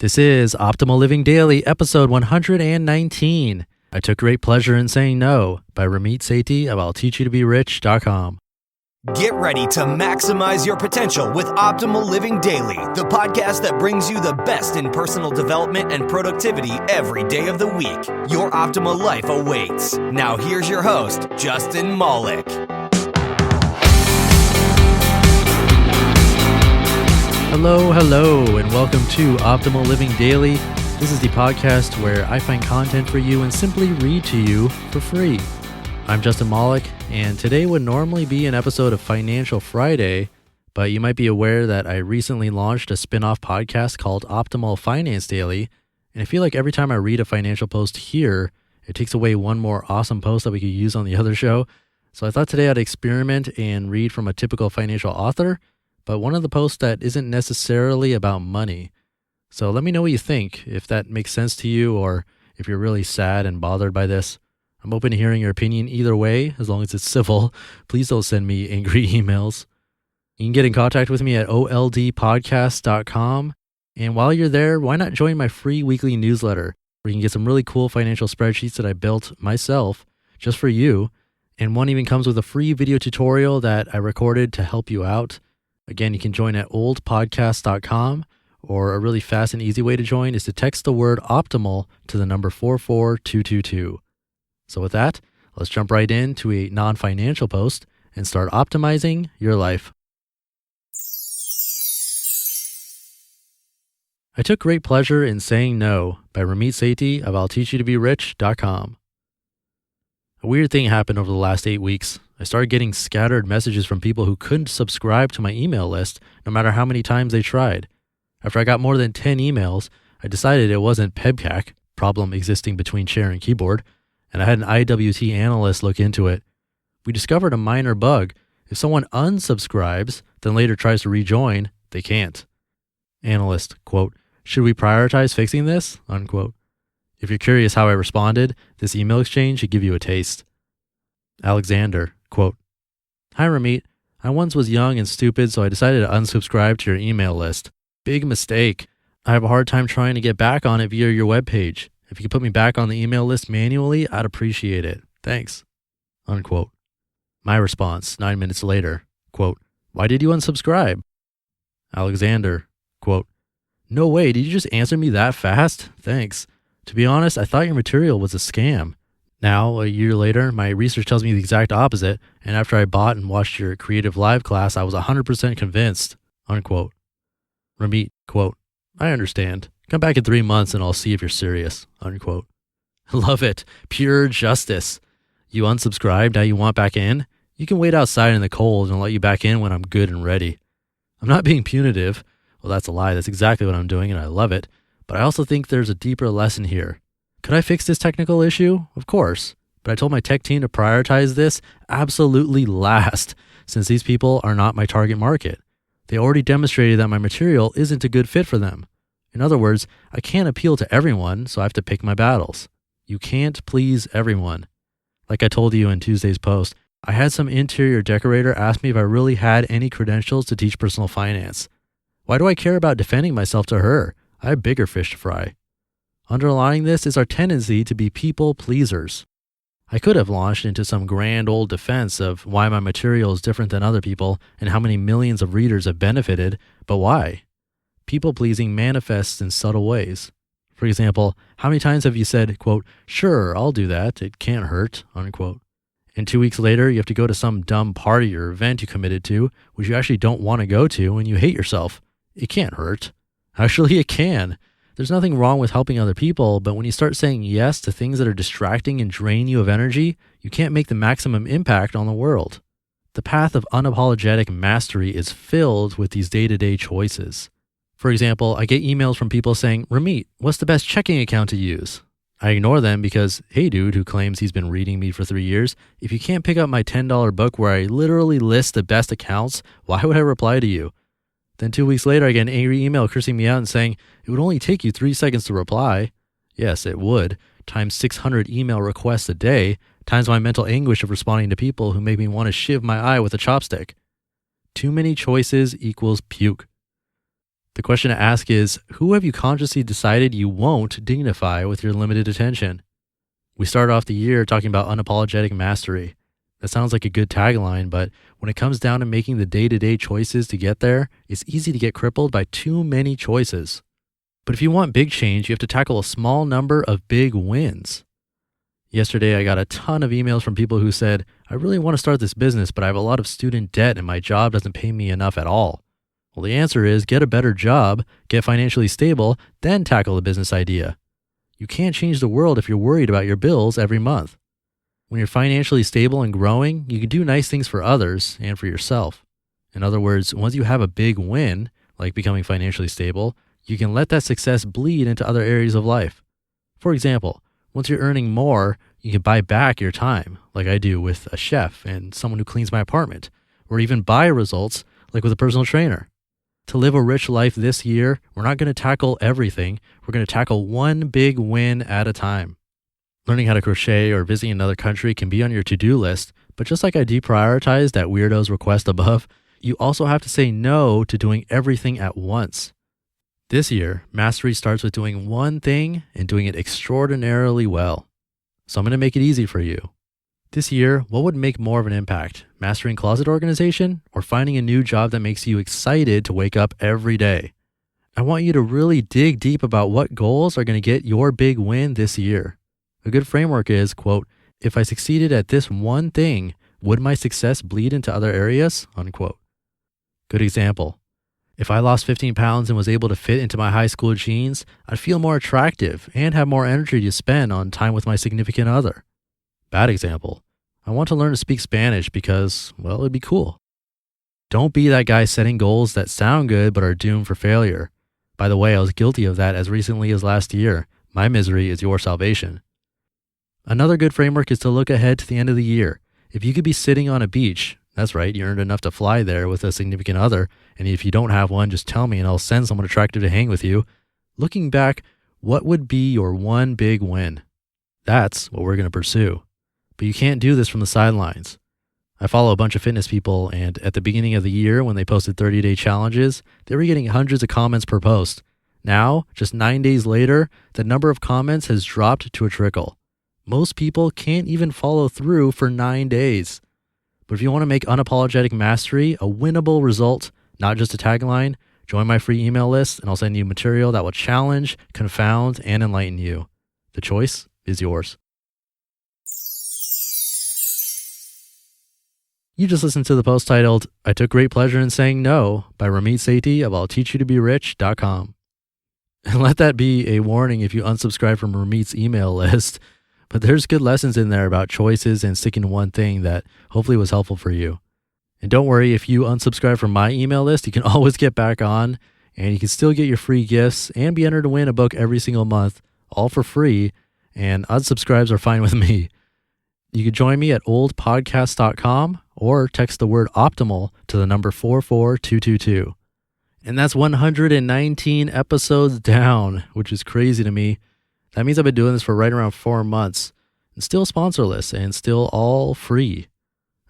This is Optimal Living Daily, episode 119. I took great pleasure in saying no by Ramit Sethi of I'llTeachYouToBeRich.com. Get ready to maximize your potential with Optimal Living Daily, the podcast that brings you the best in personal development and productivity every day of the week. Your optimal life awaits. Now here's your host, Justin Malik. Hello, and welcome to Optimal Living Daily. This is the podcast where I find content for you and simply read to you for free. I'm Justin Malik, and today would normally be an episode of Financial Friday, but you might be aware that I recently launched a spin-off podcast called Optimal Finance Daily, and I feel like every time I read a financial post here, it takes away one more awesome post that we could use on the other show. So I thought today I'd experiment and read from a typical financial author, but one of the posts that isn't necessarily about money. So let me know what you think, if that makes sense to you, or if you're really sad and bothered by this. I'm open to hearing your opinion either way, as long as it's civil. Please don't send me angry emails. You can get in contact with me at oldpodcast.com. And while you're there, why not join my free weekly newsletter, where you can get some really cool financial spreadsheets that I built myself just for you. And one even comes with a free video tutorial that I recorded to help you out. Again, you can join at oldpodcast.com, or a really fast and easy way to join is to text the word optimal to the number 44222. So with that, let's jump right into a non-financial post and start optimizing your life. I took great pleasure in saying no by Ramit Sethi of I'llTeachYouToBeRich.com. A weird thing happened over the last 8 weeks. I started getting scattered messages from people who couldn't subscribe to my email list no matter how many times they tried. After I got more than 10 emails, I decided it wasn't PEBCAC, problem existing between chair and keyboard, and I had an IWT analyst look into it. We discovered a minor bug. If someone unsubscribes, then later tries to rejoin, they can't. Analyst, quote, "Should we prioritize fixing this?" Unquote. If you're curious how I responded, this email exchange should give you a taste. Alexander, quote, "Hi Ramit, I once was young and stupid, so I decided to unsubscribe to your email list. Big mistake. I have a hard time trying to get back on it via your webpage. If you could put me back on the email list manually, I'd appreciate it. Thanks." Unquote. My response 9 minutes later, quote, "Why did you unsubscribe?" Alexander, quote, "No way, did you just answer me that fast? Thanks. To be honest, I thought your material was a scam. Now, a year later, my research tells me the exact opposite, and after I bought and watched your Creative Live class, I was 100% convinced." Unquote. Ramit, quote, "I understand. Come back in 3 months and I'll see if you're serious." Unquote. Love it. Pure justice. You unsubscribed, now you want back in? You can wait outside in the cold and I'll let you back in when I'm good and ready. I'm not being punitive. Well, that's a lie. That's exactly what I'm doing and I love it. But I also think there's a deeper lesson here. Could I fix this technical issue? Of course. But I told my tech team to prioritize this absolutely last, since these people are not my target market. They already demonstrated that my material isn't a good fit for them. In other words, I can't appeal to everyone, so I have to pick my battles. You can't please everyone. Like I told you in Tuesday's post, I had some interior decorator ask me if I really had any credentials to teach personal finance. Why do I care about defending myself to her? I have bigger fish to fry. Underlying this is our tendency to be people pleasers. I could have launched into some grand old defense of why my material is different than other people and how many millions of readers have benefited, but why? People pleasing manifests in subtle ways. For example, how many times have you said, quote, "Sure, I'll do that, it can't hurt," unquote. And 2 weeks later, you have to go to some dumb party or event you committed to, which you actually don't want to go to, and you hate yourself. It can't hurt. Actually, it can. There's nothing wrong with helping other people, but when you start saying yes to things that are distracting and drain you of energy, you can't make the maximum impact on the world. The path of unapologetic mastery is filled with these day-to-day choices. For example, I get emails from people saying, "Ramit, what's the best checking account to use?" I ignore them because, hey dude who claims he's been reading me for 3 years, if you can't pick up my $10 book where I literally list the best accounts, why would I reply to you? Then 2 weeks later, I get an angry email cursing me out and saying, "It would only take you 3 seconds to reply." Yes, it would, times 600 email requests a day, times my mental anguish of responding to people who make me want to shiv my eye with a chopstick. Too many choices equals puke. The question to ask is, who have you consciously decided you won't dignify with your limited attention? We started off the year talking about unapologetic mastery. That sounds like a good tagline, but when it comes down to making the day-to-day choices to get there, it's easy to get crippled by too many choices. But if you want big change, you have to tackle a small number of big wins. Yesterday, I got a ton of emails from people who said, I really want to start this business, but I have a lot of student debt and my job doesn't pay me enough at all. Well, the answer is get a better job, get financially stable, then tackle the business idea. You can't change the world if you're worried about your bills every month. When you're financially stable and growing, you can do nice things for others and for yourself. In other words, once you have a big win, like becoming financially stable, you can let that success bleed into other areas of life. For example, once you're earning more, you can buy back your time, like I do with a chef and someone who cleans my apartment, or even buy results, like with a personal trainer. To live a rich life this year, we're not going to tackle everything. We're going to tackle one big win at a time. Learning how to crochet or visiting another country can be on your to-do list, but just like I deprioritized that weirdo's request above, you also have to say no to doing everything at once. This year, mastery starts with doing one thing and doing it extraordinarily well. So I'm going to make it easy for you. This year, what would make more of an impact? Mastering closet organization or finding a new job that makes you excited to wake up every day? I want you to really dig deep about what goals are going to get your big win this year. A good framework is, quote, if I succeeded at this one thing, would my success bleed into other areas? Unquote. Good example. If I lost 15 pounds and was able to fit into my high school jeans, I'd feel more attractive and have more energy to spend on time with my significant other. Bad example. I want to learn to speak Spanish because, well, it'd be cool. Don't be that guy setting goals that sound good but are doomed for failure. By the way, I was guilty of that as recently as last year. My misery is your salvation. Another good framework is to look ahead to the end of the year. If you could be sitting on a beach, that's right, you earned enough to fly there with a significant other, and if you don't have one, just tell me and I'll send someone attractive to hang with you. Looking back, what would be your one big win? That's what we're going to pursue. But you can't do this from the sidelines. I follow a bunch of fitness people, and at the beginning of the year when they posted 30-day challenges, they were getting hundreds of comments per post. Now, just 9 days later, the number of comments has dropped to a trickle. Most people can't even follow through for 9 days. But if you want to make unapologetic mastery a winnable result, not just a tagline, join my free email list and I'll send you material that will challenge, confound, and enlighten you. The choice is yours. You just listened to the post titled, I Took Great Pleasure in Saying No by Ramit Sethi of I'llTeachYouToBeRich.com. And let that be a warning if you unsubscribe from Ramit's email list. But there's good lessons in there about choices and sticking to one thing that hopefully was helpful for you. And don't worry, if you unsubscribe from my email list, you can always get back on and you can still get your free gifts and be entered to win a book every single month, all for free. And unsubscribes are fine with me. You can join me at oldpodcast.com or text the word optimal to the number 44222. And that's 119 episodes down, which is crazy to me. That means I've been doing this for right around 4 months and still sponsorless and still all free.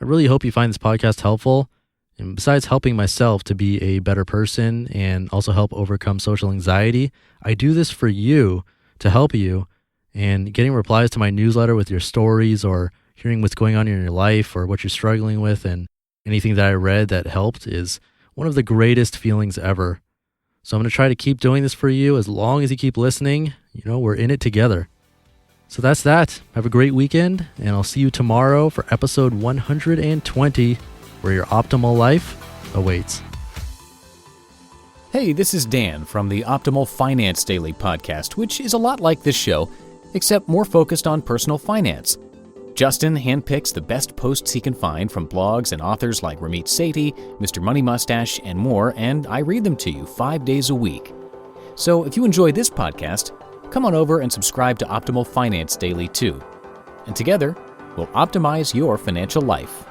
I really hope you find this podcast helpful. And besides helping myself to be a better person and also help overcome social anxiety, I do this for you to help you. And getting replies to my newsletter with your stories or hearing what's going on in your life or what you're struggling with and anything that I read that helped is one of the greatest feelings ever. So I'm going to try to keep doing this for you as long as you keep listening. You know, we're in it together. So that's that. Have a great weekend, and I'll see you tomorrow for episode 120, where your optimal life awaits. Hey, this is Dan from the Optimal Finance Daily podcast, which is a lot like this show, except more focused on personal finance. Justin handpicks the best posts he can find from blogs and authors like Ramit Sethi, Mr. Money Mustache, and more, and I read them to you 5 days a week. So if you enjoy this podcast, come on over and subscribe to Optimal Finance Daily too. And together, we'll optimize your financial life.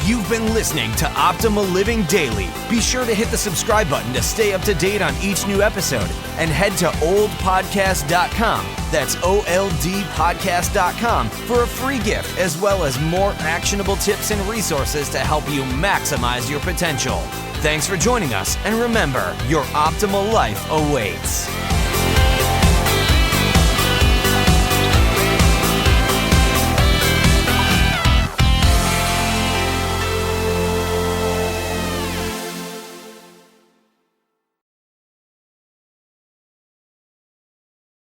You've been listening to Optimal Living Daily. Be sure to hit the subscribe button to stay up to date on each new episode, and head to oldpodcast.com. That's OLDpodcast.com for a free gift, as well as more actionable tips and resources to help you maximize your potential. Thanks for joining us, and remember, your optimal life awaits.